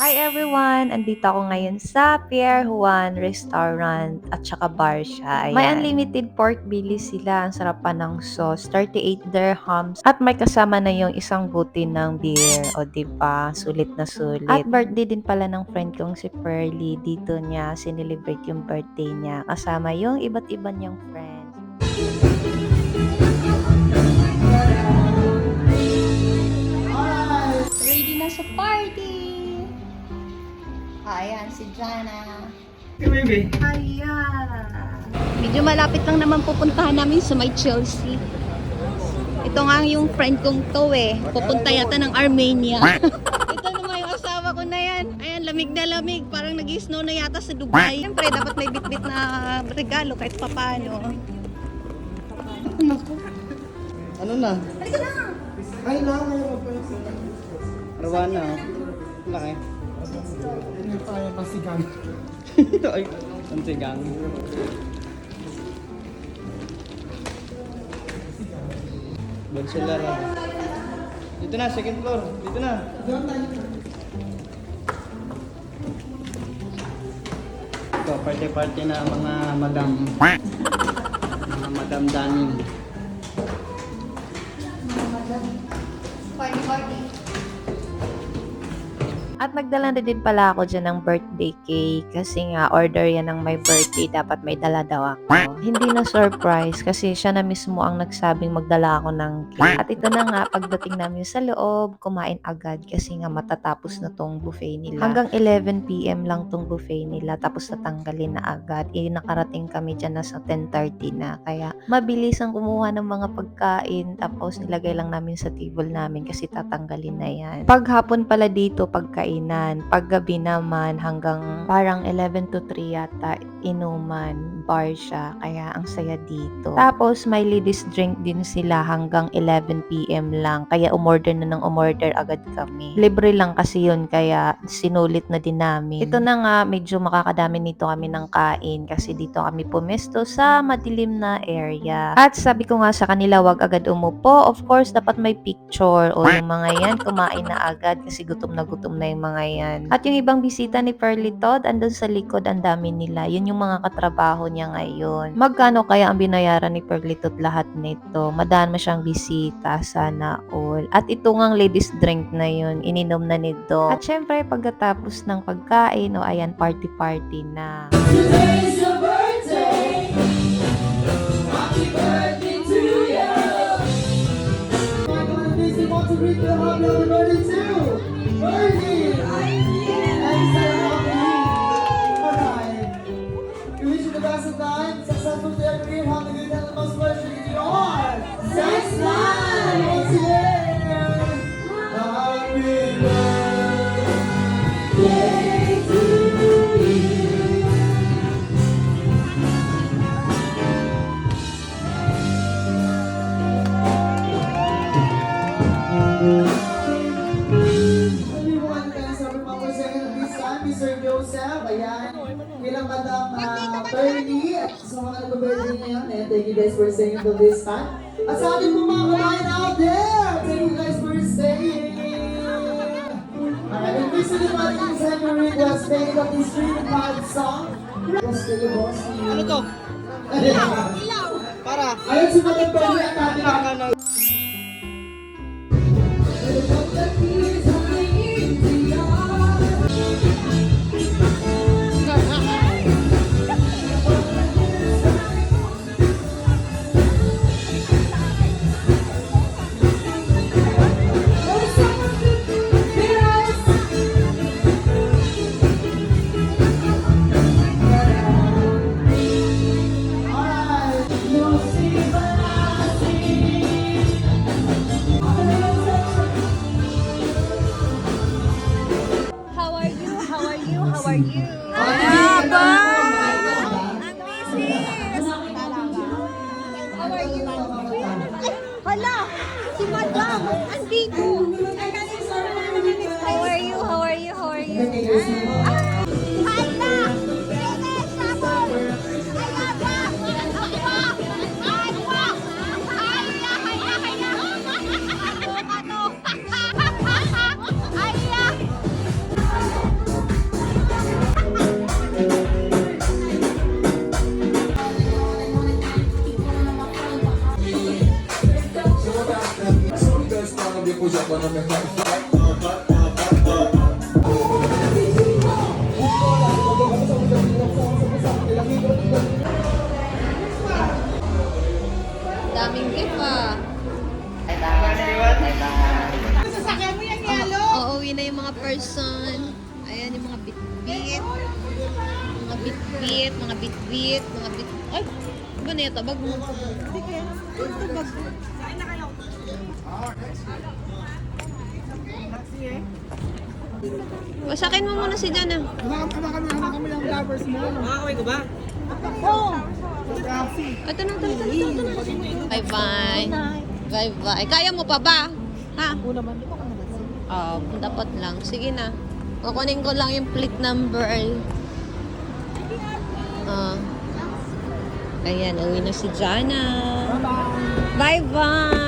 Hi everyone! Andito ako ngayon sa Pierre Juan Restaurant at saka bar siya. Ayan. May unlimited pork belly sila. Ang sarap pa ng sauce. 38 dirhams. At may kasama na yung isang buti ng beer. O diba? Sulit na sulit. At birthday din pala ng friend kong si Pearly. Dito niya sinelebrate yung birthday niya. Kasama yung iba't iba niyang friends. Ready na sa party! Ayan, si Jana. Hey, baby. Ayan. Medyo malapit lang naman pupuntahan namin sa may Chelsea. Ito nga yung friend kong to eh. Pupunta yata ng Armenia. Ito naman yung asawa ko na yan. Ayan, lamig na lamig. Parang nag-snow na yata sa Dubai. Siyempre, dapat may bit-bit na regalo kahit papano. Ano na? Halika na! Ay, Arwana. Laki. Hindi tayo pasigang. Ay, ang sigang. Bonsulara. Dito na, second floor. Dito na. Ito, party-party na mga madam. Mga madam daning. Party. At nagdala na din pala ako dyan ng birthday cake kasi nga order yan ng my birthday, dapat may dala daw ako. Hindi na surprise kasi siya na mismo ang nagsabing magdala ako ng cake. At ito na nga, pagdating namin sa loob, kumain agad kasi nga matatapos na tong buffet nila. Hanggang 11 PM lang tong buffet nila tapos natanggalin na agad. Nakarating kami dyan na sa 10:30 na. Kaya mabilis ang kumuha ng mga pagkain tapos nilagay lang namin sa table namin kasi tatanggalin na yan. Paghapon pala dito, pagkain paggabi naman hanggang parang 11 to 3 yata inuman, bar siya, kaya ang saya dito. Tapos may ladies drink din sila hanggang 11 PM lang, kaya umorder na ng umorder agad kami. Libre lang kasi yun, kaya sinulit na din namin. Ito na nga, medyo makakadami nito kami ng kain kasi dito kami pumesto sa madilim na area. At sabi ko nga sa kanila, wag agad umupo. Of course, dapat may picture o yung mga yan, kumain na agad kasi gutom na yung mga yan. At yung ibang bisita ni Pearly Todd, andun sa likod, ang dami nila. Yun yung mga katrabaho niya ngayon. Magkano kaya ang binayaran ni Pearly Todd lahat nito? Madami siyang bisita, sana all. At ito ngang ladies drink na yun, ininom na nito. At syempre, pagkatapos ng pagkain, o ayan, party-party na. Today's your birthday. Happy birthday to you. Michael and Daisy want to greet the happy birthday too. Birthday! And so happy. Alright. We wish you the best of time. Successful to every year. Have a good and the most pleasure in your sex life. Once again. Happy birthday to you. Mr. Joseph, ayan, bilang Madam Pearly, at sa mga nag-birthday ngayon, ayan, thank you guys for staying until this time. At sa ating mga kabayan out there, thank you guys for staying. Alright, and please to the audience, Henry request, playing of this street card song. Boss kayo, boss. Ano to? Para. Ayun si Madam Pearly at ating How are you? How are you? Hala! Si Madam! Andito! How are you? How are you? How are you? Hala! Finish! Sabon! Ayan ba? Aqua! Aqua! Aya! Aya! Aya! Ano? Aya! Daming gift ah. Uuwi na yung mga person. Ayan yung mga bit-bit. Mga bit-bit, mga bit-bit, mga bit... Ay! Ano na ito? Bag mo. Hindi kaya. Ito bag. Kain na kayo. Wasakin mo muna si Jana. Hawakan mo yung lovers mo. Makakaway ko ba? Ito na. Bye-bye. Bye-bye. Kaya mo pa ba? Ha? Dapat lang. Sige na. Kukunin ko lang yung plate number. Ayan, uwi na si Jana. Bye-bye.